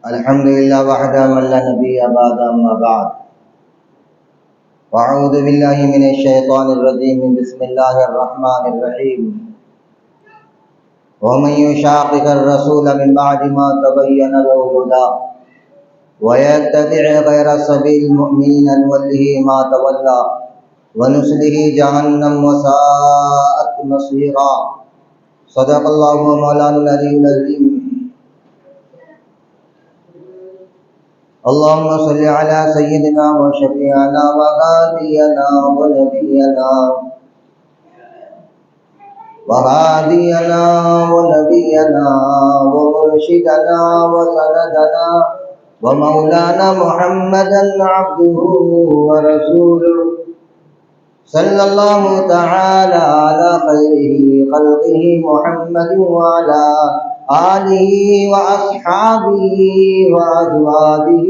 الحمد لله وحده من لا نبي بعد أما بعد وأعوذ بالله من الشيطان الرجيم بسم الله الرحمن الرحيم ومن يشاقق الرسول من بعد ما تبين له الهدى ويتبع غير سبيل المؤمنين نوله ما تولى ونصله جهنم وساءت مصيرا صدق الله مولانا العلي العظيم اللهم صل على سيدنا وشفيعنا وهادينا ونبينا ومرشدنا وسندنا ومولانا محمدا عبده ورسوله صلى الله تعالى على خيره خلقه محمد وعلى آله وأصحابه وأزواجه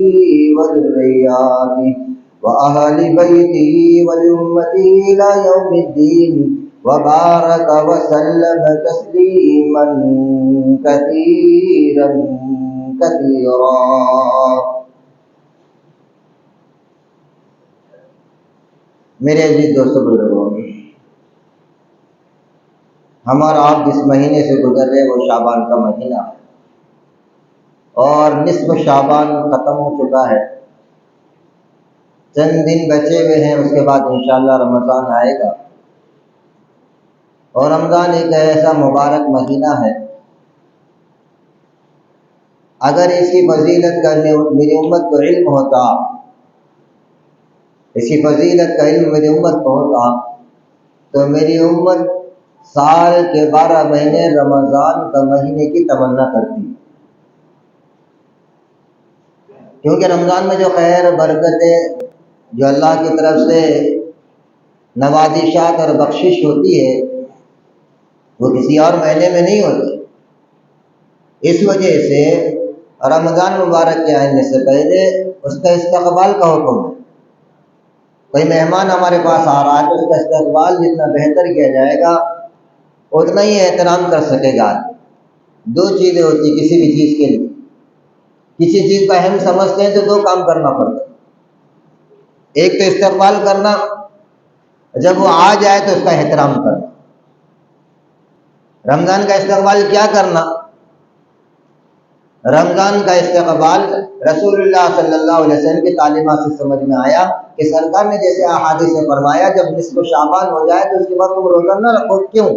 وذرياته وأهل بيته ولأمته إلى يوم الدين وبارك وسلم تسليما كثيرا كثيرا. میرے عزیز دوستو بزرگوں، ہم اور آپ جس مہینے سے گزر رہے وہ شعبان کا مہینہ ہے اور نصف شعبان ختم ہو چکا ہے. چند دن بچے ہوئے ہیں، اس کے بعد انشاءاللہ رمضان آئے گا. اور رمضان ایک ایسا مبارک مہینہ ہے، اگر اس کی فضیلت کا میری امت کو علم ہوتا، اس کی فضیلت کا علم میری امت کو ہوتا تو میری امت سال کے 12 مہینے رمضان کا مہینے کی تمنا کرتی، کیونکہ رمضان میں جو خیر برکتیں جو اللہ کی طرف سے نوازشات اور بخشش ہوتی ہے وہ کسی اور مہینے میں نہیں ہوتی. اس وجہ سے رمضان مبارک کے آنے سے پہلے اس کا استقبال کا حکم ہے. کوئی مہمان ہمارے پاس آ رہا ہے تو اس کا استقبال جتنا بہتر کیا جائے گا اتنا ہی احترام کر سکے گا. دو چیزیں ہوتی کسی بھی چیز کے لیے، کسی چیز کا اہم سمجھتے ہیں تو دو کام کرنا پڑتا. ایک تو استقبال کرنا، جب وہ آ جائے تو اس کا احترام کرنا. رمضان کا استقبال کیا کرنا؟ رمضان کا استقبال رسول اللہ صلی اللہ علیہ وسلم کی تعلیمات سے سمجھ میں آیا کہ سرکار نے جیسے احادیث میں فرمایا جب نصف شعبان ہو جائے تو اس کے بعد تم روزہ نہ رکھو. کیوں؟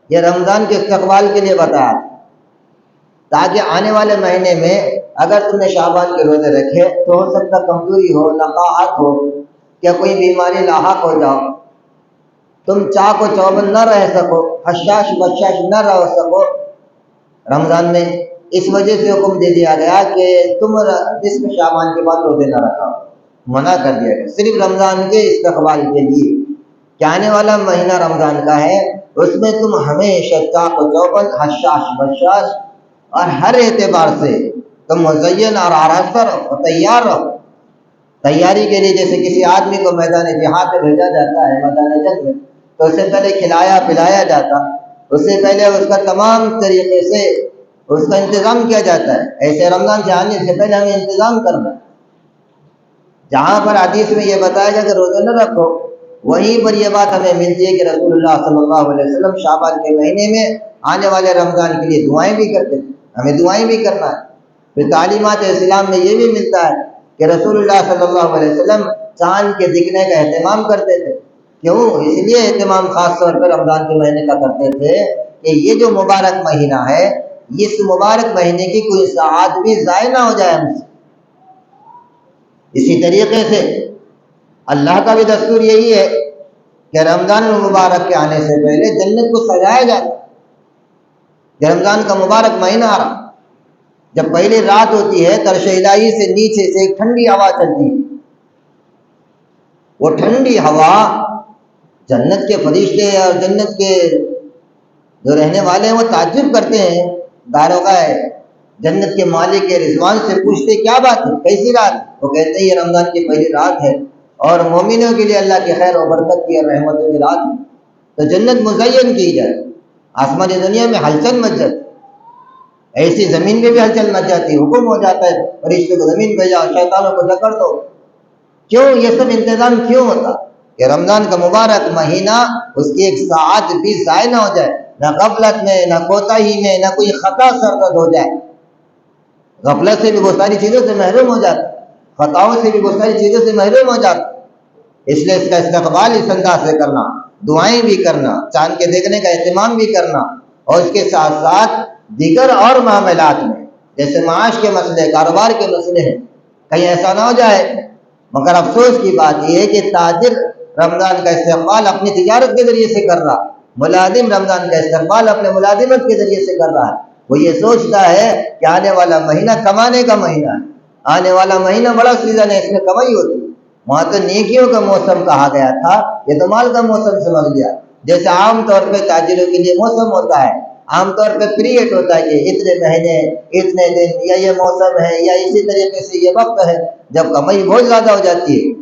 یہ رمضان کے استقبال کے لیے بتایا تاکہ آنے والے مہینے میں اگر تم نے شعبان کے روزے رکھے تو ہو سکتا کمزوری ہو، نقاہت ہو، یا کوئی بیماری لاحق ہو جاؤ، تم چاق و چوبند نہ رہ سکو، حشاش بشاش نہ رہ سکو رمضان میں. اس وجہ سے حکم دے دیا گیا کہ تم نصف شعبان کے بعد روزے نہ رکھا، منع کر دیا گیا صرف رمضان کے استقبال کے لیے کہ آنے والا مہینہ رمضان کا ہے، اس میں تم ہمیشہ چاق و چوبند، حشاش بشاش اور ہر اعتبار سے تم مزین اور آراستہ رہو اور تیار رہو. تیاری کے لیے جیسے کسی آدمی کو میدان جہاد میں بھیجا جاتا ہے، میدان جنگ میں، تو اس سے پہلے کھلایا پلایا جاتا، اس سے پہلے اس کا تمام طریقے سے اس کا انتظام کیا جاتا ہے. ایسے رمضان سے آنے سے پہلے ہمیں انتظام کرنا ہے. جہاں پر حدیث میں یہ بتایا جائے کہ روزہ نہ رکھو، وہیں پر یہ بات ہمیں ملتی ہے کہ رسول اللہ صلی اللہ علیہ وسلم شعبان کے مہینے میں آنے والے رمضان کے لیے دعائیں بھی کرتے ہیں. ہمیں دعائیں بھی کرنا ہے. پھر تعلیمات اسلام میں یہ بھی ملتا ہے کہ رسول اللہ صلی اللہ علیہ وسلم چاند کے دکھنے کا اہتمام کرتے تھے. کیوں؟ اس لیے اہتمام خاص طور پر رمضان کے مہینے کا کرتے تھے کہ یہ جو مبارک مہینہ ہے، اس مبارک مہینے کی کوئی ساعت بھی ضائع نہ ہو جائے ہم سے. اسی طریقے سے اللہ کا بھی دستور یہی ہے کہ رمضان المبارک کے آنے سے پہلے جنت کو سجایا جاتا ہے. رمضان کا مبارک مہینہ آ رہا، جب پہلی رات ہوتی ہے ترش الہی سے نیچے سے ایک ٹھنڈی ہوا چلتی ہے. وہ ٹھنڈی ہوا جنت کے فرشتے اور جنت کے جو رہنے والے ہیں وہ تعجب کرتے ہیں. داروغہ جنت کے مالک رضوان سے پوچھتے کیا بات ہے، کیسی رات؟ وہ کہتے ہیں یہ رمضان کی پہلی رات ہے اور مومنوں کے لیے اللہ کی خیر و برکت کی اور رحمتوں کی رات ہے، تو جنت مزین کی جائے، آسمانی دنیا میں ہلچل مچ جائے. ایسی زمین میں بھی ہلچل مچ جاتی ہے، حکم ہو جاتا ہے فرشتوں کو زمین پہ جاؤ، شیطانوں کو جکڑ دو۔ کیوں یہ سب انتظام کیوں ہوتا؟ کہ رمضان کا مبارک مہینہ اس کی ایک ساعت بھی ضائع نہ ہو جائے، نہ غفلت میں، نہ کوتاہی میں، نہ کوئی خطا سرزد ہو جائے۔ غفلت سے بھی بہت ساری چیزوں سے محروم ہو جاتا، خطاؤں سے بھی بہت ساری چیزوں سے محروم ہو جاتا۔ اس لیے اس کا استقبال اس انداز سے کرنا، دعائیں بھی کرنا، چاند کے دیکھنے کا اہتمام بھی کرنا، اور اس کے ساتھ ساتھ دیگر اور معاملات میں جیسے معاش کے مسئلے، کاروبار کے مسئلے ہیں، کہیں ایسا نہ ہو جائے۔ مگر افسوس کی بات یہ ہے کہ تاجر رمضان کا استقبال اپنی تجارت کے ذریعے سے کر رہا، ملازم رمضان کا استقبال اپنے ملازمت کے ذریعے سے کر رہا ہے۔ وہ یہ سوچتا ہے کہ آنے والا مہینہ کمانے کا مہینہ ہے، آنے والا مہینہ بڑا سیزن ہے، اس میں کمائی ہوتی ہے۔ وہاں تو نیکیوں کا موسم کہا گیا تھا، یہ تو مال کا موسم سمجھ لیا۔ جیسے عام طور پہ تاجروں کے لیے موسم ہوتا ہے، عام طور پہ پیریڈ ہوتا ہے کہ اتنے مہینے، اتنے دن، یا یہ موسم ہے، یا اسی طریقے سے یہ وقت ہے جب کمائی بہت زیادہ ہو جاتی ہے۔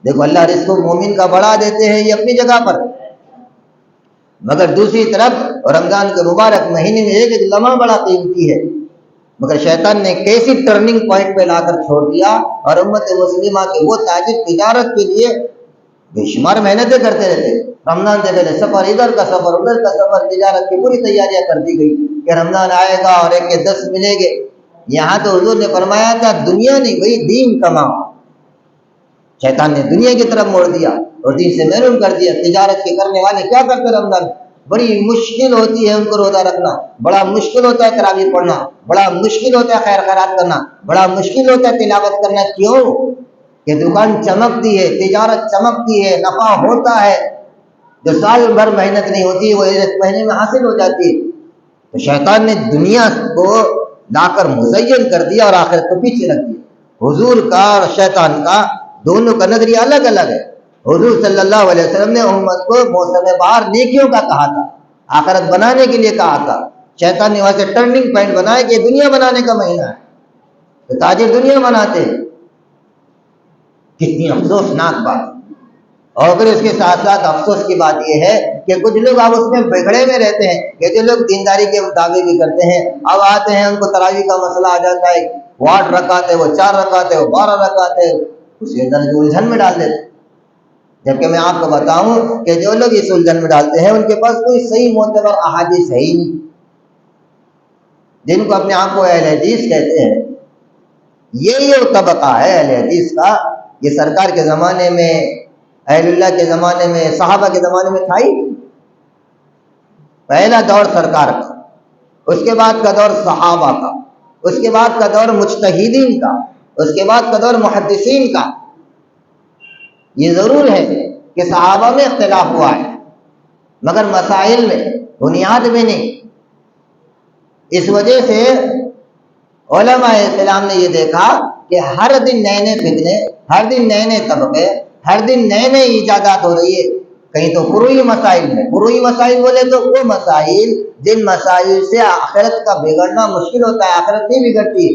دیکھو اللہ رزق مومن کا بڑھا دیتے ہیں، یہ اپنی جگہ پر، مگر دوسری طرف رمضان کے مبارک مہینے میں ایک ایک لمحہ بڑا قیمتی ہے۔ مگر شیطان نے کیسی ٹرننگ پوائنٹ پہ لا کر چھوڑ دیا، اور امت مسلمہ کے وہ تاجر تجارت کے لیے بے شمار محنتیں کرتے رہتے۔ رمضان سے پہلے سفر، ادھر کا سفر، ادھر کا سفر، تجارت کی پوری تیاریاں کر دی گئی کہ رمضان آئے گا اور ایک کے 10 ملیں گے۔ یہاں تو حضور نے فرمایا تھا دنیا نہیں بھئی دین کماؤ۔ شیطان نے دنیا کی طرف موڑ دیا اور دین سے محروم کر دیا۔ تجارت کے کرنے والے کیا کرتے رمضان؟ بڑی مشکل ہوتی ہے ان کو روزہ رکھنا، بڑا مشکل ہوتا ہے تراویح پڑھنا، بڑا مشکل ہوتا ہے خیر خیرات کرنا، بڑا مشکل ہوتا ہے تلاوت کرنا۔ کیوں کہ دکان چمکتی ہے، تجارت چمکتی ہے، نفع ہوتا ہے، جو سال بھر محنت نہیں ہوتی وہ ایک مہینے میں حاصل ہو جاتی ہے۔ تو شیطان نے دنیا کو لا کر مزین کر دیا اور آخرت کو پیچھے رکھ دیا۔ حضور کا اور شیطان کا دونوں کا نظریہ الگ الگ ہے۔ حضور صلی اللہ علیہ وسلم نے امت کو موسم بہار نیکیوں کا کہا تھا، آخرت بنانے کے لیے کہا تھا۔ شیطان نے وہاں سے ٹرننگ پوائنٹ بنایا کہ دنیا بنانے کا مہینہ ہے، تو تاجر دنیا بناتے ہیں۔ کتنی افسوسناک بات۔ اور پھر اس کے ساتھ ساتھ افسوس کی بات یہ ہے کہ کچھ لوگ اب اس میں بگڑے میں رہتے ہیں کہ جو لوگ دینداری کے دعوے بھی کرتے ہیں، اب آتے ہیں ان کو تراویح کا مسئلہ آ جاتا ہے، وہ 8 رکعت ہے، وہ 4 رکعت ہے، وہ 12 رکعت ہے، اسی اندر جو الجھن میں ڈال دیتے ہیں۔ جبکہ میں آپ کو بتاؤں کہ جو لوگ اس الجھن میں ڈالتے ہیں ان کے پاس کوئی صحیح معتبر احادیث ہے ہی نہیں۔ جن کو اپنے آپ کو اہل حدیث کہتے ہیں، یہ طبقہ ہے اہل حدیث کا، یہ سرکار کے زمانے میں، اہل اللہ کے زمانے میں، صحابہ کے زمانے میں تھا ہی۔ پہلا دور سرکار کا، اس کے بعد کا دور صحابہ کا، اس کے بعد کا دور مجتہدین کا، اس کے بعد کا دور محدثین کا۔ یہ ضرور ہے کہ صحابہ میں اختلاف ہوا ہے، مگر مسائل میں، بنیاد میں نہیں۔ اس وجہ سے علماء اسلام نے یہ دیکھا کہ ہر دن نئے نئے فتنے، ہر دن نئے نئے طبقے، ہر دن نئے نئے ایجادات ہو رہی ہے۔ کہیں تو فروعی مسائل میں، فروعی مسائل بولے تو وہ مسائل جن مسائل سے آخرت کا بگڑنا مشکل ہوتا ہے۔ آخرت نہیں بگڑتی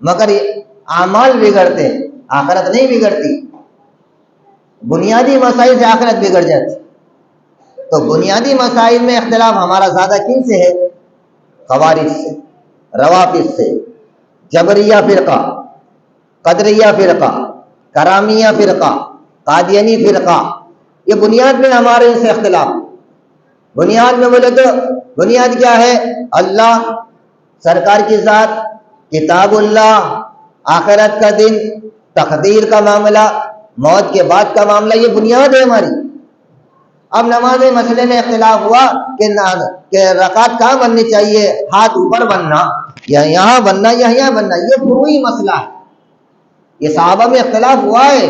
مگر اعمال بگڑتے، آخرت نہیں بگڑتی۔ بنیادی مسائل سے آخرت بگڑ جاتی۔ تو بنیادی مسائل میں اختلاف ہمارا زیادہ کن سے ہے؟ خوارج سے، روافض سے، جبریہ فرقہ، قدریہ فرقہ، کرامیہ فرقہ، قادیانی فرقہ، یہ بنیاد میں ہمارے ان سے اختلاف۔ بنیاد میں بولے تو بنیاد کیا ہے؟ اللہ، سرکار کی ذات، کتاب اللہ، آخرت کا دن، تقدیر کا معاملہ، موت کے بعد کا معاملہ، یہ بنیاد ہے ہماری۔ اب نماز مسئلے میں اختلاف ہوا کہ رکعت کہاں بننی چاہیے، ہاتھ اوپر بننا یا یہاں بننا یا یہاں بننا، یہ فروعی مسئلہ ہے۔ یہ صحابہ میں اختلاف ہوا ہے،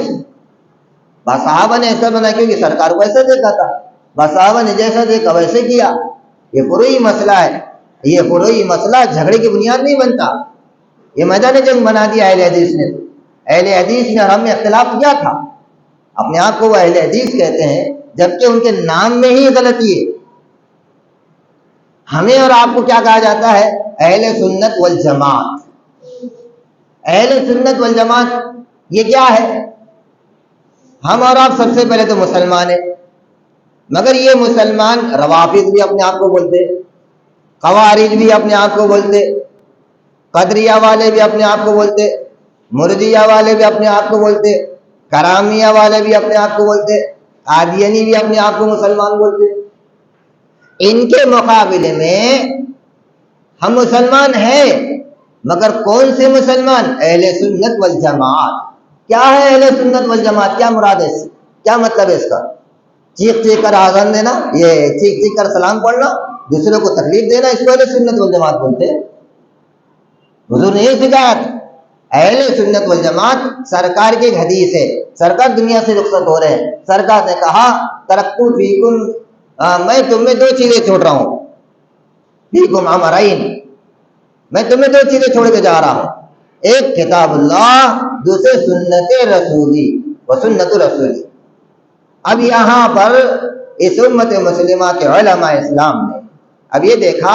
بس صحابہ نے ایسا بنا کیونکہ سرکار کو ایسا دیکھا تھا، بس صحابہ نے جیسا دیکھا ویسے کیا۔ یہ فروعی مسئلہ ہے۔ یہ فروعی مسئلہ جھگڑے کی بنیاد نہیں بنتا۔ یہ میدان جنگ بنا دیا اہل حدیث نے۔ اہل حدیث نے اور ہم نے اختلاف کیا تھا؟ اپنے آپ کو وہ اہل حدیث کہتے ہیں جبکہ ان کے نام میں ہی غلطی ہے۔ ہمیں اور آپ کو کیا کہا جاتا ہے؟ اہل سنت والجماعت۔ اہل سنت والجماعت یہ کیا ہے؟ ہم اور آپ سب سے پہلے تو مسلمان ہیں، مگر یہ مسلمان روافض بھی اپنے آپ کو بولتے، خوارج بھی اپنے آپ کو بولتے، قدریہ والے بھی اپنے آپ کو بولتے، مرجیہ والے بھی اپنے آپ کو بولتے، کرامیہ والے بھی اپنے آپ کو بولتے، قادیانی بھی اپنے آپ کو مسلمان بولتے۔ ان کے مقابلے میں ہم مسلمان ہیں، مگر کون سے مسلمان؟ اہل سنت والجماعت۔ کیا ہے اہل سنت والجماعت؟ کیا مراد ہے اس سے؟ کیا مطلب ہے اس کا؟ چیخ چیخ کر آذان دینا، یہ چیخ چیخ کر سلام پڑھنا، دوسروں کو تکلیف دینا، اس کو اہل سنت والجماعت بولتے ہیں؟ حضور نے یہ سکھایا تھا۔ اہل سنت والجماعت سرکار کی ایک حدیث ہے، سرکار دنیا سے رخصت ہو رہے ہیں، سرکار نے کہا ترکتو فیکم، میں تم میں دو چیزیں چھوڑ رہا ہوں، فیکم امرین، میں تمہیں دو چیزیں چھوڑ کے جا رہا ہوں، ایک کتاب اللہ، دوسرے سنت رسولی و سنت رسولی۔ اب یہاں پر اس امت مسلمہ کے علماء اسلام نے اب یہ دیکھا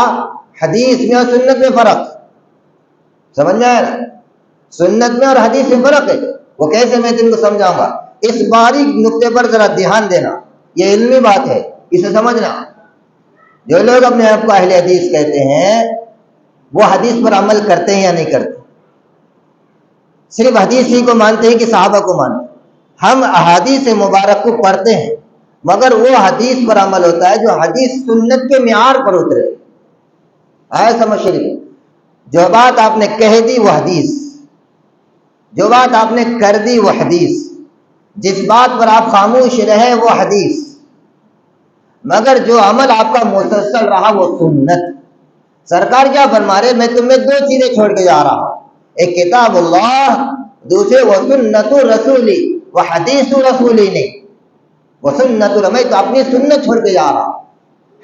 حدیث میں اور سنت میں فرق، سمجھ میں آیا نا؟ سنت میں اور حدیث میں فرق ہے، وہ کیسے میں تم کو سمجھاؤں گا۔ اس باریک نقطے پر ذرا دھیان دینا، یہ علمی بات ہے، اسے سمجھنا۔ جو لوگ اپنے آپ کو اہل حدیث کہتے ہیں وہ حدیث پر عمل کرتے ہیں یا نہیں کرتے؟ صرف حدیث ہی کو مانتے ہیں کہ صحابہ کو مانتے ہیں؟ ہم احادیث مبارک کو پڑھتے ہیں، مگر وہ حدیث پر عمل ہوتا ہے جو حدیث سنت کے معیار پر اترے۔ آئے سمجھ شریف؟ جو بات آپ نے کہہ دی وہ حدیث، جو بات آپ نے کر دی وہ حدیث، جس بات پر آپ خاموش رہے وہ حدیث، مگر جو عمل آپ کا مسلسل رہا وہ سنت۔ سرکار کیا فرما رہے؟ میں تمہیں دو چیزیں چھوڑ کے جا رہا ہوں، ایک کتاب اللہ، دوسرے وہ سنت رسولی، وہ حدیث رسولی نہیں، وہ سنت، میں تو اپنی سنت چھوڑ کے جا رہا ہوں۔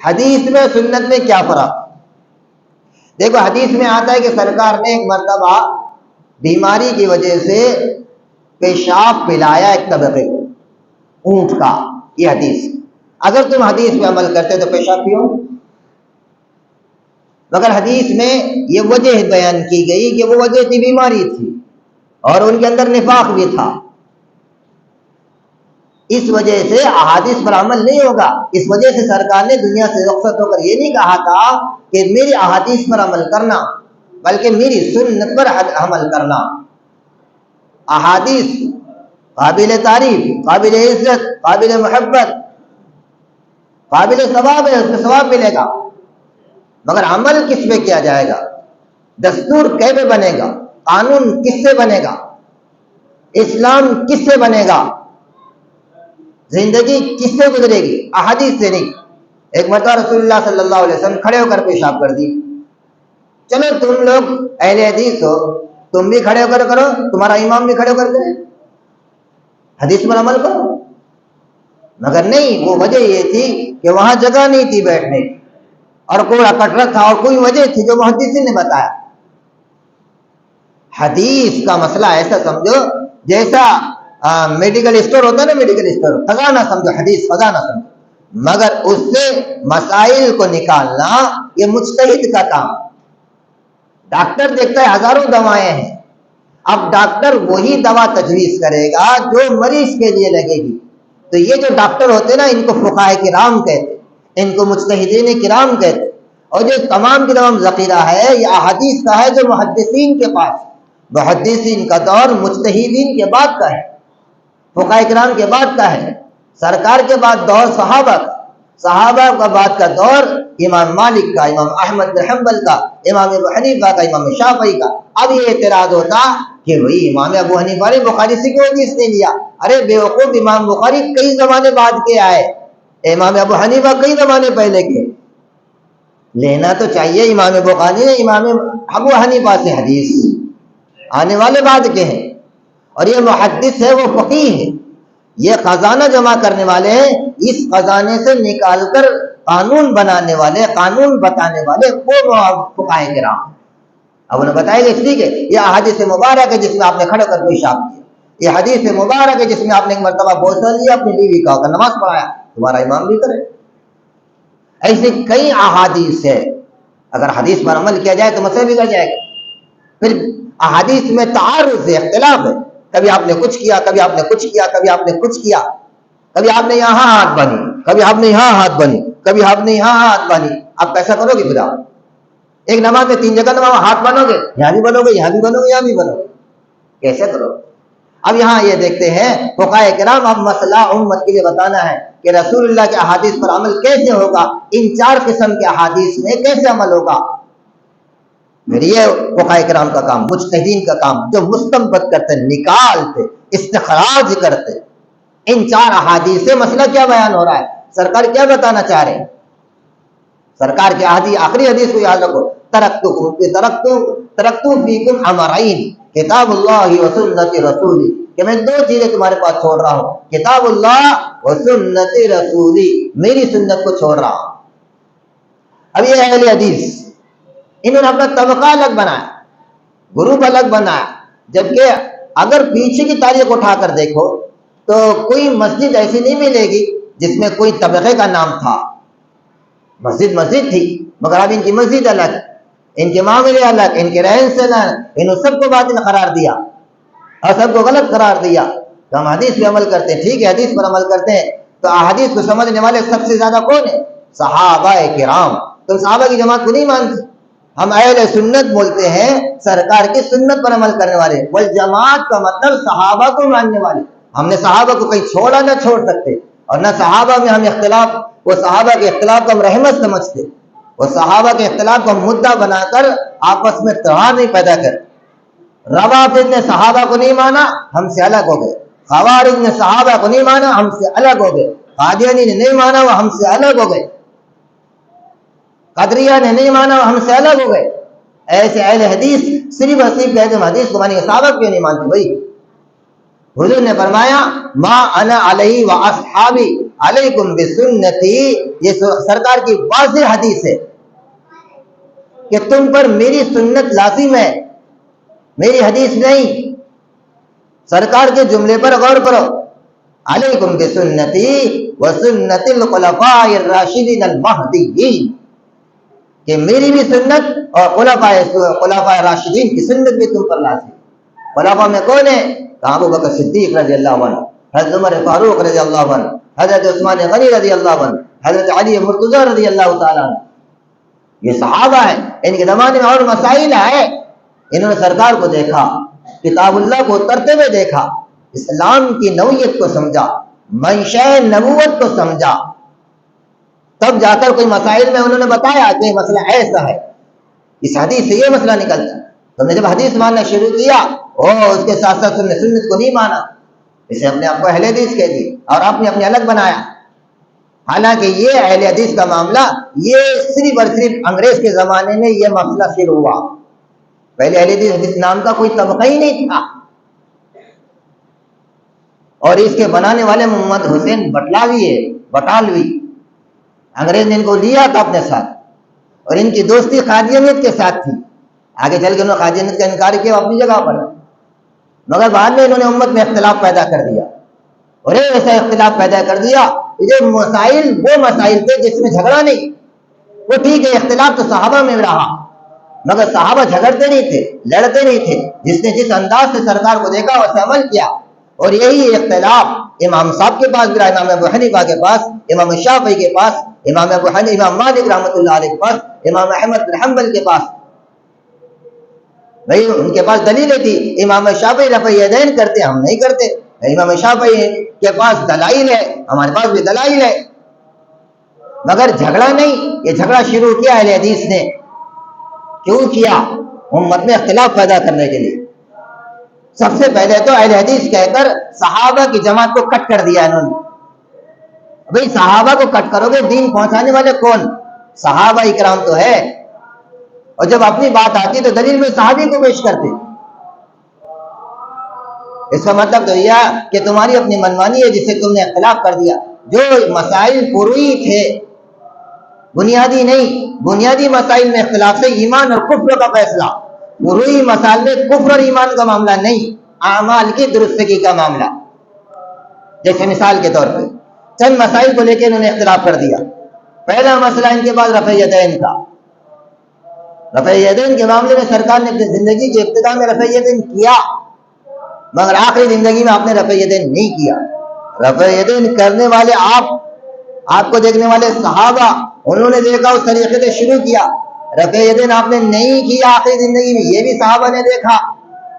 حدیث میں سنت میں کیا فرق؟ دیکھو حدیث میں آتا ہے کہ سرکار نے ایک مرتبہ بیماری کی وجہ سے پیشاب پلایا ایک طبقے کو، اونٹ کا، یہ حدیث۔ اگر تم حدیث پہ عمل کرتے تو پیشاب پیو، مگر حدیث میں یہ وجہ بیان کی گئی کہ وہ وجہ تھی بیماری تھی اور ان کے اندر نفاق بھی تھا، اس وجہ سے احادیث پر عمل نہیں ہوگا۔ اس وجہ سے سرکار نے دنیا سے رخصت ہو کر یہ نہیں کہا تھا کہ میری احادیث پر عمل کرنا، بلکہ میری سنت پر عمل کرنا۔ احادیث قابل تعریف، قابل عزت، قابل محبت، قابل ثواب ہے، اس میں ثواب ملے گا، مگر عمل کس پہ کیا جائے گا؟ دستور کیسے بنے گا؟ قانون کس سے بنے گا؟ اسلام کس سے بنے گا؟ زندگی کس سے گزرے گی؟ احادیث سے نہیں۔ ایک مرتبہ رسول اللہ صلی اللہ علیہ وسلم کھڑے ہو کر پیشاب کر دی، چلو تم لوگ اہل حدیث ہو، تم بھی کھڑے ہو کر کرو، تمہارا امام بھی کھڑے ہو کر کرے، حدیث پر عمل کرو، مگر نہیں، وہ وجہ یہ تھی کہ وہاں جگہ نہیں تھی بیٹھنے اور کوڑا کٹرا تھا اور کوئی وجہ تھی جو محدثین نے بتایا۔ حدیث کا مسئلہ ایسا سمجھو جیسا میڈیکل اسٹور ہوتا ہے نا، میڈیکل اسٹور، خزانہ سمجھو، حدیث خزانہ سمجھو، مگر اس سے مسائل کو نکالنا یہ مجتہد کا کام۔ ڈاکٹر دیکھتا ہے ہزاروں دوائیں ہیں، اب ڈاکٹر وہی دوا تجویز کرے گا جو مریض کے لیے لگے گی۔ تو یہ جو ڈاکٹر ہوتے ہیں نا، ان کو فقہاء کرام کہتے ہیں، ان کو مجتہدین کرام کہتے ہیں، اور جو تمام کی تمام ذخیرہ ہے یہ احادیث کا ہے جو محدثین کے پاس، محدثین کا دور مجتہدین کے بعد کا ہے، فقہاء کرام کے بعد کا ہے، سرکار کے بعد دور صحابہ کا، صحابہ کا بعد کا دور امام مالک کا، امام احمد بن حنبل کا، امام ابو حنیفہ کا، امام شافعی کا۔ اب یہ اعتراض ہوتا کہ وہی امام ابو حنیفہ نے بخاری سے کیوں حدیث نہیں لیا؟ ارے بیوقوف، امام بخاری کئی زمانے بعد کے آئے، امام ابو حنیفہ کئی زمانے پہلے کے، لینا تو چاہیے امام بخاری نے امام ابو حنیفہ سے حدیث، آنے والے بعد کے ہیں، اور یہ محدث ہے، وہ فقیہ ہے، یہ خزانہ جمع کرنے والے ہیں، اس خزانے سے نکال کر قانون بنانے والے، قانون بتانے والے وہ فقہاء کرام۔ اب انہیں بتائے گا ٹھیک ہے، یہ حدیث مبارک ہے جس میں آپ نے کھڑے کر پیشاب کیا، یہ حدیث مبارک ہے جس میں آپ نے ایک مرتبہ بوسہ لیا، اپنی بیوی کا ہو کر نماز پڑھایا، تمہارا امام بھی کرے۔ ایسے کئی احادیث ہے، اگر حدیث پر عمل کیا جائے تو مسئلہ بگڑ جائے گا۔ پھر احادیث میں تعارض ہے، اختلاف ہے، کبھی آپ نے کچھ کیا، کبھی آپ نے کچھ کیا، کبھی آپ نے کچھ کیا، کبھی آپ نے یہاں ہاتھ بانی، کبھی آپ نے یہاں ہاتھ بانی، کبھی آپ نے یہاں ہاتھ بانی، آپ کیسا کرو گے پھر؟ ایک نماز میں 3 جگہ نماز ہاتھ بنو گے، یہاں بھی بنو گے، یہاں بھی بنو گے، یہاں بھی بنو گے، کیسے کرو؟ اب یہاں یہ دیکھتے ہیں فقہائے کرام، اب مسئلہ امت کے لیے بتانا ہے کہ رسول اللہ کے احادیث پر عمل کیسے ہوگا، ان 4 قسم کے احادیث میں کیسے عمل ہوگا۔ پھر یہ فقہائے کرام کا کام، مجتہدین کا کام، جو مستنبط کرتے، نکالتے، استخراج کرتے، ان 4 احادیث سے مسئلہ کیا بیان ہو رہا ہے، سرکار کیا بتانا چاہ رہے ہیں۔ سرکار کی آخری حدیث کو یاد رکھو، ترکتو فیکم امرین، کتاب اللہ و سنت رسولی، کہ میں 2 چیزیں تمہارے پاس چھوڑ رہا ہوں، کتاب اللہ و سنت رسولی، میری سنت کو چھوڑ رہا ہوں۔ اب یہ اہل حدیث، انہوں نے اپنا طبقہ الگ بنایا، گروپ الگ بنایا، جبکہ اگر پیچھے کی تاریخ اٹھا کر دیکھو تو کوئی مسجد ایسی نہیں ملے گی جس میں کوئی طبقے کا نام تھا۔ مسجد تھی، مگر اب ان کی مسجد الگ، ان کے معاملے الگ، ان کے رہن سہن الگ، انہوں سب کو باطل قرار دیا اور سب کو غلط قرار دیا۔ تو ہم حدیث پہ عمل کرتے ہیں، ٹھیک ہے، حدیث پر عمل کرتے ہیں، تو احادیث کو سمجھنے والے سب سے زیادہ کون ہیں؟ صحابہ کرام۔ تم صحابہ کی جماعت کو نہیں مانتے، ہم اہل سنت بولتے ہیں، سرکار کی سنت پر عمل کرنے والے، والجماعت کا مطلب صحابہ کو ماننے والے۔ ہم نے صحابہ کو کہیں چھوڑا نہ چھوڑ سکتے، اور نہ صحابہ میں ہم اختلاف، وہ صحابہ کے اختلاف کو ہم رحمت سمجھتے، وہ صحابہ کے اختلاف کو ہم مدعا بنا کر آپس میں تہوار نہیں پیدا کر۔ روافض نے صحابہ کو نہیں مانا، ہم سے الگ ہو گئے، خوارج نے صحابہ کو نہیں مانا، ہم سے الگ ہو گئے، قادیانی نے نہیں مانا، وہ ہم سے الگ ہو گئے، قدریہ نے نہیں مانا، وہ ہم سے الگ ہو گئے۔ ایسے اہل حدیث صرف اور صرف کہتے ہیں حدیث کو مانیں گے، صحابہ کیوں نہیں مانتے بھائی؟ حضور نے فرمایا ما انا علیہ و اصحابی علیکم بسنتی، یہ سرکار کی واضح حدیث ہے کہ تم پر میری سنت لازم ہے، میری حدیث نہیں۔ سرکار کے جملے پر غور کرو، علیکم بسنتی و سنت الخلفاء الراشدین المہدیین، کہ میری بھی سنت اور خلفاء راشدین کی سنت بھی تم پر لازم۔ خلفاء میں کون ہے؟ ابو بکر صدیق رضی اللہ عنہ، حضرت عمر فاروق رضی اللہ عنہ، حضرت عثمان غنی رضی اللہ عنہ، حضرت علی مرتضی رضی اللہ تعالیٰ عنہ، یہ صحابہ ہیں۔ ان کے زمانے میں اور مسائل ہیں، انہوں نے سرکار کو دیکھا، کتاب اللہ کو اترتے ہوئے دیکھا، اسلام کی نوعیت کو سمجھا، منشأ نبوت کو سمجھا، تب جا کر کوئی مسائل میں انہوں نے بتایا کہ مسئلہ ایسا ہے، اس حدیث سے یہ مسئلہ نکلتا ہے۔ تم نے جب حدیث ماننا شروع کیا اس کے ساتھ ساتھ تم نے سنت کو نہیں مانا، اسے اپنے آپ کو اہل حدیث کہہ دی اور آپ نے اپنے الگ بنایا۔ حالانکہ یہ اہل حدیث کا معاملہ یہ صرف اور صرف انگریز کے زمانے میں یہ مسئلہ شروع ہوا، پہلے اہل حدیث نام کا کوئی طبقہ ہی نہیں تھا، اور اس کے بنانے والے محمد حسین بٹالوی، انگریز نے ان کو لیا تھا اپنے ساتھ، اور ان کی دوستی قادیانیت کے ساتھ تھی۔ آگے چل کے انہوں نے قادیانیت کا انکار کیا اپنی جگہ پر، مگر بعد میں انہوں نے امت میں اختلاف پیدا کر دیا، اور ایسا اختلاف پیدا کر دیا یہ مسائل وہ مسائل تھے جس میں جھگڑا نہیں، وہ ٹھیک ہے اختلاف تو صحابہ میں رہا، مگر صحابہ جھگڑتے نہیں تھے، لڑتے نہیں تھے، جس نے جس انداز سے سرکار کو دیکھا ویسے عمل کیا۔ اور یہی اختلاف امام صاحب کے پاس بھی رہا، امام ابو حنیفہ کے پاس، امام شافعی کے پاس، امام مالک رحمۃ اللہ علیہ کے پاس، امام احمد بن حنبل کے پاس، بھائی ان کے پاس دلیلیں تھی۔ امام شافعی رفع یدین کرتے، ہم نہیں کرتے، امام شافعی کے پاس دلائل ہے، ہمارے پاس بھی دلائل ہے، مگر جھگڑا نہیں۔ یہ جھگڑا شروع کیا اہل حدیث نے، کیوں کیا؟ امت میں اختلاف پیدا کرنے کے لیے۔ سب سے پہلے تو اہل حدیث کہہ کر صحابہ کی جماعت کو کٹ کر دیا انہوں نے۔ بھئی صحابہ کو کٹ کرو گے، دین پہنچانے والے کون؟ صحابہ اکرام تو ہے، اور جب اپنی بات آتی تو دلیل میں صحابی کو پیش کرتے۔ اس کا مطلب تو یہ کہ تمہاری اپنی منمانی ہے جسے تم نے اختلاف کر دیا۔ جو مسائل فروعی تھے، بنیادی نہیں، بنیادی مسائل میں اختلاف سے ایمان اور کفر کا فیصلہ، فروعی مسائل میں کفر اور ایمان کا معاملہ نہیں، اعمال کی درستگی کا معاملہ۔ جیسے مثال کے طور پہ چند مسائل کو لے کے انہوں نے اختلاف کر دیا۔ پہلا مسئلہ ان کے پاس رفع یدین کا۔ رفع یدین کے معاملے میں سرکار نے اپنی زندگی کے ابتدا میں رفع یدین کیا، مگر آخری زندگی میں آپ نے رفع یدین نہیں کیا۔ رفع یدین کرنے والے آپ کو دیکھنے والے صحابہ، انہوں نے دیکھا اس طریقے سے شروع کیا، رفع یدین آپ نے نہیں کیا آخری زندگی میں، یہ بھی صحابہ نے دیکھا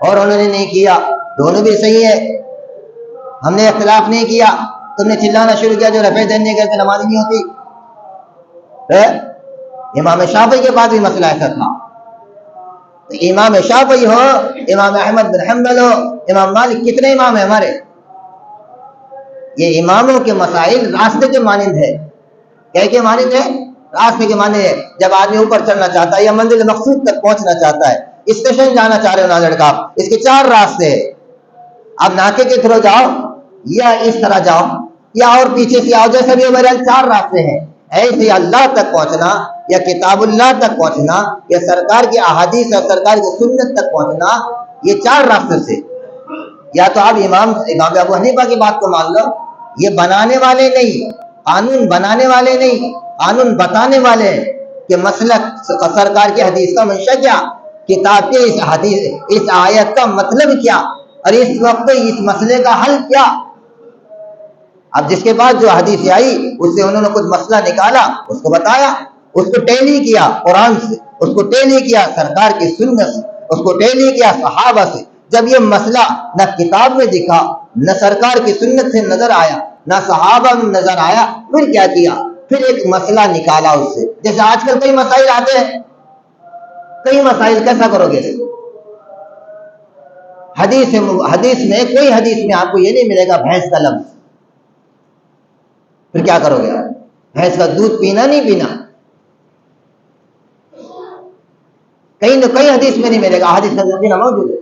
اور انہوں نے نہیں کیا، دونوں بھی صحیح ہے، ہم نے اختلاف نہیں کیا۔ تم نے چلانا شروع کیا جو رفع یدین نہیں کرتے نماز نہیں ہوتی۔ امام شافعی کے بعد بھی مسئلہ ایسا تھا، امام شافعی ہو، امام احمد بن حنبل ہو، امام مالک، کتنے امام ہیں ہمارے؟ یہ اماموں کے مسائل راستے کے مانند ہے۔ کیا کے مانند ہے؟ راستے کے مانند ہے۔ جب آدمی اوپر چڑھنا چاہتا ہے یا منزل مقصود تک پہنچنا چاہتا ہے، اسٹیشن جانا چاہ رہے ہو ناظر کا، اس کے 4 راستے ہیں۔ آپ ناکے کے تھرو جاؤ یا اس طرح جاؤ یا اور پیچھے سے آؤ، جیسا بھی ہو، بہرحال 4 راستے ہیں۔ ایسے اللہ تک پہنچنا یا کتاب اللہ تک پہنچنا یا سرکار کی احادیث اور سرکار کی سنت تک پہنچنا، یہ 4 راستے سے۔ یا تو آپ امام ابو حنیفہ کی بات کو مان لو، یہ بنانے والے نہیں، قانون بنانے والے نہیں، قانون بتانے والے ہیں کہ مسلک سرکار کی حدیث کا منشا کیا، کتاب کے اس حدیث اس آیت کا مطلب کیا، اور اس وقت اس مسئلے کا حل کیا۔ اب جس کے بعد جو حدیث آئی اس سے انہوں نے کچھ مسئلہ نکالا، اس کو بتایا، اس کو ٹیلی کیا قرآن سے، اس کو ٹیلی کیا سرکار کی سنت سے، اس کو ٹیلی کیا صحابہ سے۔ جب یہ مسئلہ نہ کتاب میں دکھا، نہ سرکار کی سنت سے نظر آیا، نہ صحابہ میں نظر آیا، پھر کیا کیا؟ پھر ایک مسئلہ نکالا اس سے۔ جیسے آج کل کئی مسائل آتے ہیں، کئی مسائل کیسا کرو گے؟ حدیث میں کوئی حدیث میں آپ کو یہ نہیں ملے گا بھینس کا لفظ، پھر کیا کرو گے؟ بھینس کا دودھ پینا نہیں پینا؟ کئی حدیث میں نہیں ملے گا، حدیث نہ موجود ہے،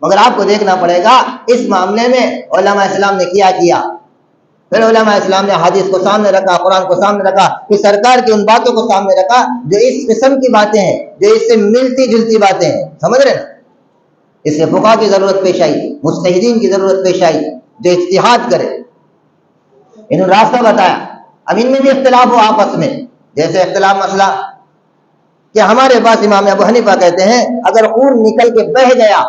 مگر آپ کو دیکھنا پڑے گا اس معاملے میں علماء اسلام نے کیا کیا۔ پھر علماء اسلام نے حدیث کو سامنے رکھا، قرآن کو سامنے رکھا، پھر سرکار کی ان باتوں کو سامنے رکھا جو اس قسم کی باتیں ہیں، جو اس سے ملتی جلتی باتیں ہیں، سمجھ رہے نا؟ اس سے فقہا کی ضرورت پیش آئی، مجتہدین کی ضرورت پیش آئی جو اجتہاد کرے، انہوں نے راستہ بتایا۔ اب ان میں بھی اختلاف ہو آپس میں، جیسے اختلاف مسئلہ کہ ہمارے پاس امام ابو حنیفہ کہتے ہیں اگر خون نکل کے بہہ گیا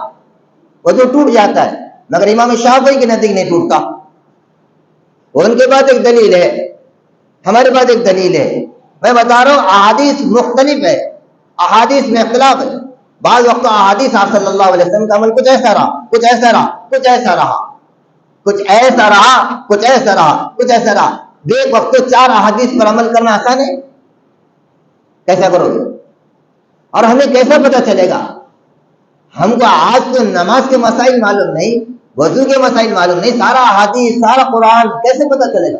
وضو ٹوٹ جاتا ہے، مگر امام شافعی کے نزدیک نہیں ٹوٹتا۔ ان کے پاس ایک دلیل ہے، ہمارے پاس ایک دلیل ہے۔ میں بتا رہا ہوں احادیث مختلف ہے، احادیث میں اختلاف ہے۔ بعض وقت احادیث آپ صلی اللہ علیہ وسلم کا عمل کچھ ایسا رہا، کچھ ایسا رہا، کچھ ایسا رہا، کچھ ایسا رہا، کچھ ایسا رہا، کچھ ایسا رہا۔ ایک وقت 4 احادیث پر عمل کرنا آسان ہے؟ کیسا کرو گے؟ اور ہمیں کیسا پتہ چلے گا؟ ہم کو آج تو نماز کے مسائل معلوم نہیں، وضو کے مسائل معلوم نہیں، سارا احادیث، سارا قرآن کیسے پتہ چلے گا؟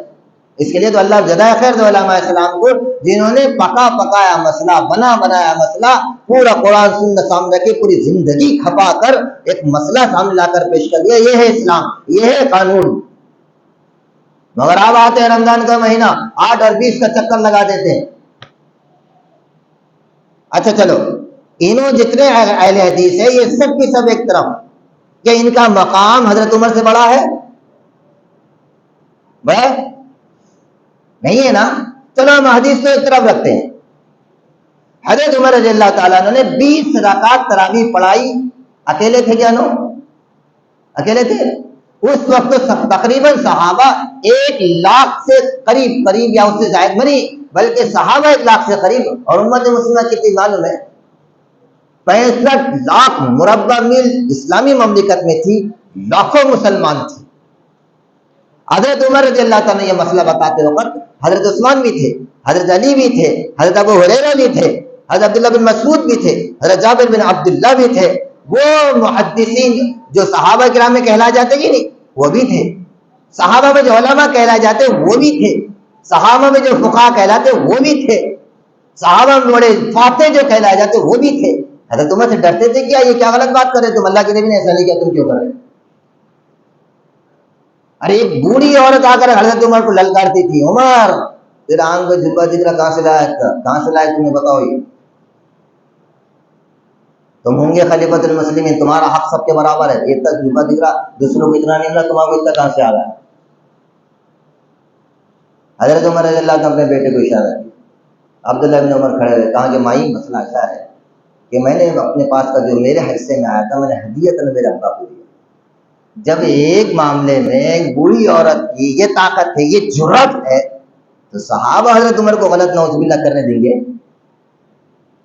اس کے لیے تو اللہ جزائے خیر دے علماء السلام کو، جنہوں نے پکایا مسئلہ، بنایا مسئلہ، پورا قرآن سنت سامنے رکھے، پوری زندگی کھپا کر ایک مسئلہ سامنے لا کر پیش کر دیا، یہ ہے اسلام، یہ ہے قانون۔ مگر آپ آتے ہیں رمضان کا مہینہ 8 اور 20 کا چکر لگا دیتے ہیں۔ اچھا چلو، انہوں جتنے اہل حدیث ہے یہ سب کی سب ایک طرف، کہ ان کا مقام حضرت عمر سے بڑا ہے؟ بڑا نہیں ہے نا؟ چلو ہم حدیث کو ایک طرف رکھتے ہیں۔ حضرت عمر رضی اللہ تعالیٰ عنہ نے 20 رکعت تراویح پڑھائی، اکیلے تھے کیا؟ نو اکیلے تھے۔ اس وقت تقریباً صحابہ 1 لاکھ سے قریب یا اس سے زائد بنی، بلکہ صحابہ 1 لاکھ سے قریب، اور امت مسلمہ کتنی معلوم ہے؟ 65 لاکھ مربع میل اسلامی مملکت میں تھی، لاکھوں مسلمان تھے۔ حضرت عمر رضی اللہ تعالیٰ نے یہ مسئلہ بتاتے وقت حضرت عثمان بھی تھے، حضرت علی بھی تھے، حضرت ابو ہریرہ بھی تھے، حضرت عبداللہ بن مسعود بھی تھے، حضرت جابر بن عبداللہ بھی تھے، وہ محدثین جو صحابہ کرام میں کہلا جاتے کہ نہیں وہ بھی تھے، صحابہ میں جو علماء کہلا جاتے وہ بھی تھے، صحابہ میں جو فقہاء کہلاتے وہ بھی تھے، صحابہ میں بڑے فاتح جو کہلائے جاتے وہ بھی تھے۔ حضرت عمر سے ڈرتے تھے کیا؟ یہ کیا غلط بات کر رہے تم؟ اللہ کے نبی نے ایسا نہیں کیا، تم کیوں کر رہے؟ ارے ایک بوڑھی عورت آ کر حضرت عمر کو للکارتی تھی، عمر تیرا آنکھ پہ جھبا دکھ رہا، کہاں سے لایا تھا؟ کہاں سے لایا تمہیں بتاؤ؟ یہ تم ہوں گے خلیفۃ المسلمین، تمہارا حق سب کے برابر ہے، اتنا جھبا دکھ رہا، دوسروں کو اتنا نہیں ملا، تمہارا کو اتنا کہاں سے آ رہا ہے؟ حضرت عمر رضی اللہ عنہ اپنے بیٹے کو اشارہ کیا، عبداللہ بن عمر کھڑے ہوئے، کہا کہ مائی مسئلہ ایسا ہے کہ میں نے اپنے پاس کا جو میرے حصے میں آیا تھا میں نے ہدیۃً میرے ابا کو دیا۔ جب ایک معاملے میں ایک بوڑھی عورت کی یہ طاقت ہے، یہ جرأت ہے، تو صحابہ حضرت عمر کو غلط نعوذ باللہ کرنے دیں گے؟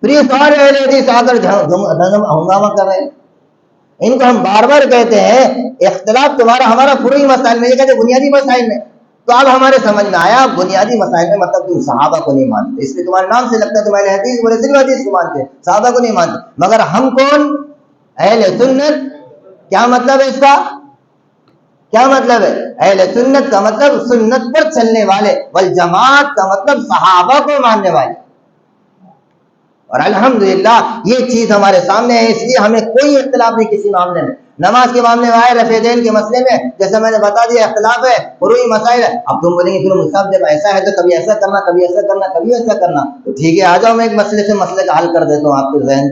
پھر یہ سارے اہل حدیث آ کر ہنگامہ کر رہے ہیں. ان کو ہم بار بار کہتے ہیں اختلاف تمہارا ہمارا فروعی مسائل میں، یہ کہتے بنیادی مسائل میں. تو اب ہمارے سمجھ میں آیا بنیادی مسائل میں مطلب تم صحابہ کو نہیں مانتے، اس لیے تمہارے نام سے لگتا ہے تم اہل حدیث، بولے صرف حدیث کو مانتے، صحابہ کو نہیں مانتے. مگر ہم کون؟ اہل سنت. کیا مطلب ہے اس کا؟ کیا مطلب ہے؟ اہل سنت کا مطلب سنت پر چلنے والے، والجماعت کا مطلب صحابہ کو ماننے والے. اور الحمدللہ یہ چیز ہمارے سامنے ہے، اس لیے ہمیں کوئی اختلاف نہیں کسی معاملے میں. نماز کے معاملے میں آئے، رفع دین کے مسئلے میں جیسے میں نے بتا دیا اختلاف ہے، فروعی مسائل ہے. اب تم بولیں گے پھر مصحف جب ایسا ہے تو کبھی ایسا کرنا، کبھی ایسا کرنا، کبھی ایسا کرنا، تو ٹھیک ہے آ جاؤ میں ایک مسئلے سے مسئلے کا حل کر دیتا ہوں آپ کے ذہن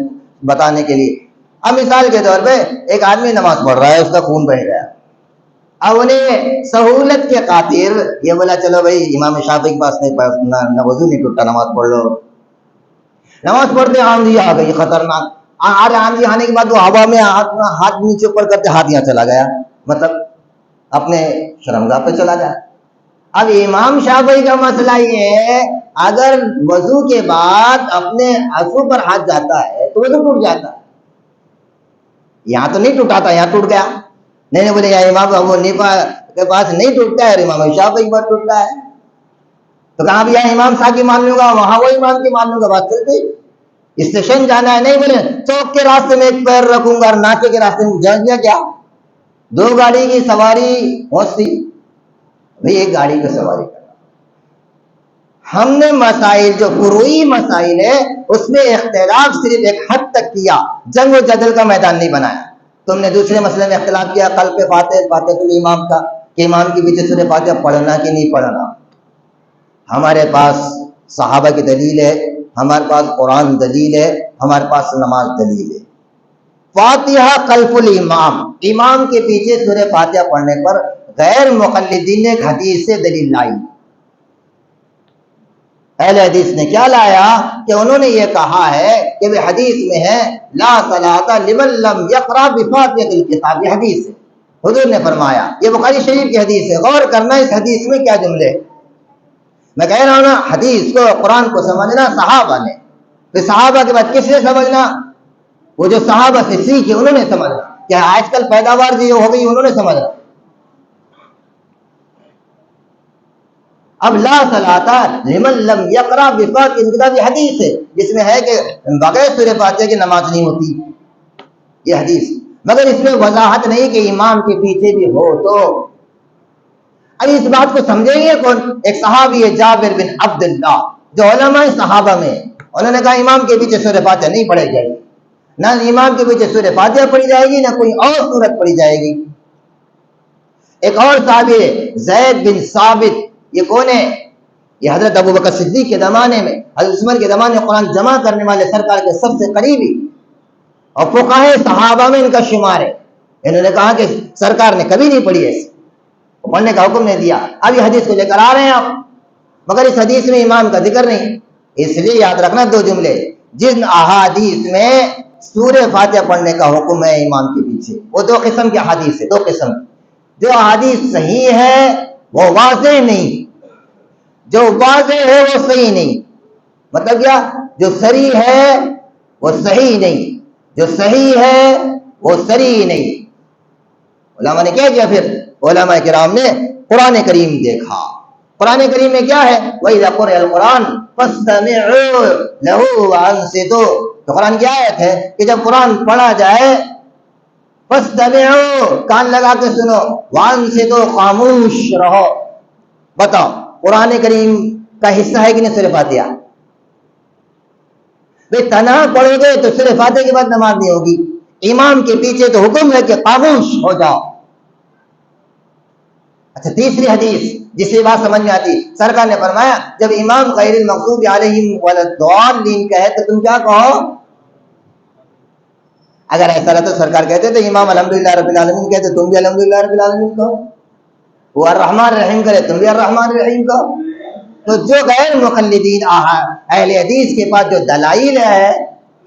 بتانے کے لیے. اب مثال کے طور پہ ایک آدمی نماز پڑھ رہا ہے، اس کا خون بہہ گیا. اب انہیں سہولت کے خاطر یہ بولا چلو بھائی امام شافعی کے پاس نہ وضو نہیں ٹوٹتا، نماز پڑھ لو. نماز پڑھتے آندھی آ گئی خطرناک. آج آندھی آنے کے بعد وہ ہوا میں ہاتھ نیچے اوپر کرتے ہاتھ یہاں چلا گیا، مطلب اپنے شرمگاہ پہ چلا گیا. اب امام شافعی کا مسئلہ یہ ہے اگر وضو کے بعد اپنے عضو پر ہاتھ جاتا ہے تو وضو ٹوٹ جاتا ہے. یہاں تو نہیں ٹوٹا تھا، یہاں ٹوٹ گیا. نہیں بولے یا امام ابو حنیفہ کے پاس نہیں ٹوٹتا ہے اور امام شافعی کے پاس ٹوٹتا ہے، تو کہاں بھی یہاں امام صاحب کی مان لوں گا، وہاں وہ امام کی مان لوں گا. بات چلتی. اسٹیشن جانا ہے، نہیں بولے چوک کے راستے میں ایک پیر رکھوں گا اور ناکے کے راستے میں جان دیا کیا؟ دو گاڑی کی سواری ہوتی بھئی، ایک گاڑی کی سواری کرنا. ہم نے مسائل جو فروعی مسائل ہے اس میں اختلاف صرف ایک حد تک کیا، جنگ و جدل کا میدان نہیں بنایا. تم نے دوسرے مسئلے میں اختلاف کیا قلب فاتحۃ الامام کا کہ امام کے پیچھے سورہ فاتحہ پڑھنا کہ نہیں پڑھنا. ہمارے پاس صحابہ کی دلیل ہے، ہمارے پاس قرآن دلیل ہے، ہمارے پاس نماز دلیل ہے. فاتحہ خلف الامام، امام کے پیچھے سورہ فاتحہ پڑھنے پر غیر مقلدین نے ایک حدیث سے دلیل لائی. اہل حدیث نے کیا لایا کہ انہوں نے یہ کہا ہے کہ وہ حدیث میں ہے لا صلاۃ لمن لم یقرأ بفاتحۃ الکتاب. یہ حدیث ہے، حضور نے فرمایا، یہ بخاری شریف کی حدیث ہے. غور کرنا اس حدیث میں کیا جملے. میں کہہ رہا ہوں نا حدیث کو قرآن کو سمجھنا صحابہ نے، پھر صحابہ کے بعد کس نے سمجھنا؟ وہ جو صحابہ سے سیکھے انہوں نے سمجھنا. کیا آج کل پیداوار جو ہو گئی انہوں نے سمجھنا. اب لا صلاۃ لمن لم یقرأ بفاتحۃ الکتاب یہ حدیث ہے جس میں ہے کہ بغیر سورہ فاتحہ کی نماز نہیں ہوتی، یہ حدیث. مگر اس میں وضاحت نہیں کہ امام کے پیچھے بھی ہو تو. اب اس بات کو سمجھیں گے کون؟ ایک صحابی ہے جابر بن عبداللہ جو علماء صحابہ میں، انہوں نے کہا امام کے پیچھے سورہ فاتحہ نہیں پڑھی جائے گی، نہ امام کے پیچھے سورہ فاتحہ پڑھی جائے گی نہ کوئی اور سورت پڑھی جائے گی. ایک اور صحابی ہے زید بن ثابت، یہ کون ہے؟ یہ حضرت ابوبکر صدیق کے زمانے میں، حضرت عمر کے زمانے میں قرآن جمع کرنے والے سرکار کے سب سے قریبی اور فقہائے صحابہ میں ان کا شمار ہے. انہوں نے کہا کہ سرکار نے کبھی نہیں پڑھی ایسی، پڑھنے کا حکم نہیں دیا. اب یہ حدیث کو لے کر آ رہے ہیں آپ، مگر اس حدیث میں امام کا ذکر نہیں. اس لیے یاد رکھنا دو جملے، جن احادیث میں سورہ فاتحہ پڑھنے کا حکم ہے امام کے پیچھے، وہ دو قسم کی حدیث ہے، دو قسم. جو حدیث صحیح ہے وہ واضح نہیں، جو واضح ہے وہ صحیح نہیں. مطلب کیا؟ جو صریح ہے وہ صحیح نہیں، جو صحیح ہے وہ صریح نہیں. علماء نے کیا کیا؟ پھر علماء کرام نے قرآن کریم دیکھا. قرآن کریم میں کیا ہے؟ وَإِذَا قُرِئَ الْقُرْآنُ فَاسْتَمِعُوا لَهُ وَأَنصِتُوا. تو قرآن کی آیت ہے کہ جب قرآن پڑھا جائے فَاسْتَمِعُوا کان لگا کے سنو، وَأَنصِتُوا خاموش رہو. بتاؤ قرآن کریم کا حصہ ہے کہ نہیں سورہ فاتحہ؟ بھئی تنہا پڑھو گے تو سورہ فاتحہ کے بعد نماز نہیں ہوگی، امام کے پیچھے تو حکم ہے کہ خاموش ہو جاؤ. اچھا تیسری حدیث جس سے بات سمجھ میں آتی، سرکار نے فرمایا جب امام غیر المغضوب علیہم ولا الضالین کہے تو تم کیا کہو؟ اگر ایسا رہتا تو سرکار کہتے تو امام الحمدللہ رب العالمین کہتے تم بھی الحمدللہ رب العالمین کہو، وہ الرحمن الرحیم کرے تم بھی الرحمن الرحیم کہو. تو جو غیر مقلدین اہل حدیث کے پاس جو دلائل ہے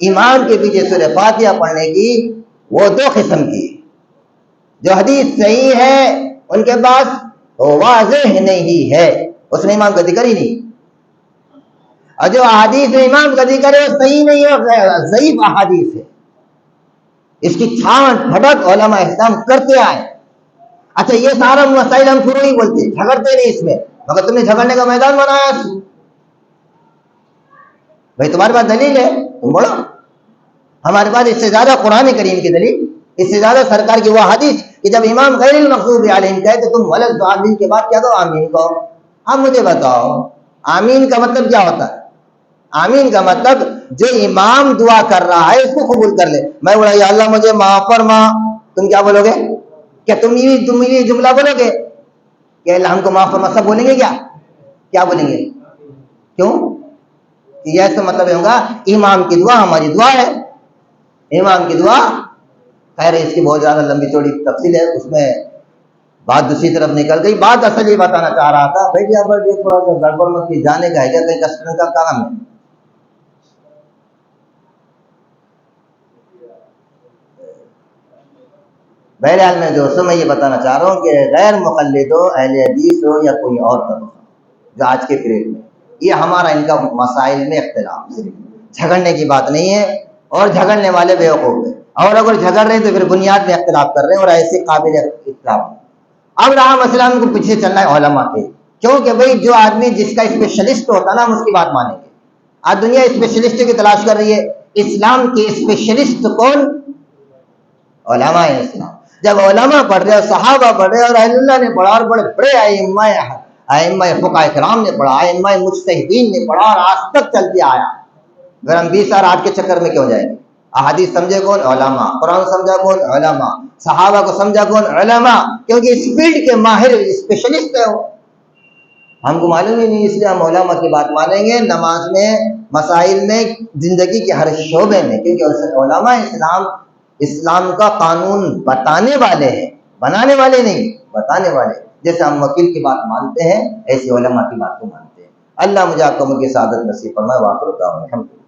امام کے پیچھے سورہ فاتحہ پڑھنے کی، وہ دو قسم کی. جو حدیث صحیح ہے ان کے پاس واضح نہیں ہے، اس میں امام کا ذکر ہی نہیں. اور جو احادیث میں امام کا ذکر ہے وہ صحیح نہیں ہے، ضعیف احادیث ہے، اس کی چھانٹ پھٹک علماء اسلام کرتے آئے۔ اچھا یہ سارا مسائل ہم شروع نہیں بولتے، جھگڑتے نہیں اس میں، مگر تم نے جھگڑنے کا میدان بنایا بھائی، تمہارے پاس دلیل ہے تم بولو، ہمارے پاس اس سے زیادہ قرآن کریم کی دلیل، اس سے زیادہ سرکار کی وہ حدیث کہ جب امام غیر المغضوب علیہم کہے تو تم غلط آمین کے بعد کیا دو آمین کو۔ اب مجھے بتاؤ آمین کا مطلب کیا ہوتا ہے؟ آمین کا مطلب جو امام دعا کر رہا ہے اس کو قبول کر لے۔ میں بولا یا اللہ مجھے معاف فرما، تم کیا بولو گے؟ کیا تم یہ جملہ بولو گے کہ اللہ ہم کو معاف فرما؟ سب بولیں گے کیا بولیں گے؟ کیوں؟ یہ ایسا مطلب ہوگا امام کی دعا ہماری دعا ہے، امام کی دعا۔ خیر اس کی بہت زیادہ لمبی چوڑی تفصیل ہے، اس میں بات دوسری طرف نکل گئی۔ بات اصل یہ بتانا چاہ رہا تھا بھائی یہاں پر یہ تھوڑا سا گڑبڑ مت کی، جانے کا ہے کیا کہیں کسٹمر کا کام ہے؟ بہرحال میں دوستوں میں یہ بتانا چاہ رہا ہوں کہ غیر مقلد ہو، اہل حدیث ہو یا کوئی اور طبقہ جو آج کے پیریڈ میں، یہ ہمارا ان کا مسائل میں اختلاف، صرف جھگڑنے کی بات نہیں ہے، اور جھگڑنے والے بیوقوف ہیں، اور اگر جھگڑ رہے ہیں تو پھر بنیاد میں اختلاف کر رہے ہیں، اور ایسے قابل اختلاف۔ اب رہا مسئلہ ہم کو پیچھے چلنا ہے علماء کے، کیونکہ بھائی جو آدمی جس کا اسپیشلسٹ ہوتا نا ہم اس کی بات مانیں گے۔ آج دنیا اسپیشلسٹ کی تلاش کر رہی ہے، اسلام کے اسپیشلسٹ کون؟ علماء اسلام۔ جب علماء پڑھ رہے اور صحابہ پڑھ رہے اور اہل اللہ نے پڑھا اور بڑے بڑے ائمہ فقہاء کرام نے پڑھا، ائمہ مجتہدین نے پڑھا اور آج تک چلتے آیا، اگر ہم 20 اور 8 کے چکر میں کیوں جائیں گے؟ احادیث سمجھے کون؟ علماء۔ قرآن سمجھا کون؟ علماء۔ صحابہ کو سمجھا کون؟ علماء، کیونکہ اس فیلڈ کے ماہر اسپیشلسٹ ہے وہ۔ ہم کو معلوم ہی نہیں، اس لیے ہم علماء کی بات مانیں گے نماز میں، مسائل میں، زندگی کے ہر شعبے میں، کیونکہ علماء اسلام کا قانون بتانے والے ہیں، بنانے والے نہیں، بتانے والے۔ جیسے ہم وکیل کی بات مانتے ہیں ایسے علماء کی بات کو مانتے ہیں۔ اللہ مجھے آپ کو مجھے سعادت نصیب فرمائے۔ واخر دعوانا الحمدللہ۔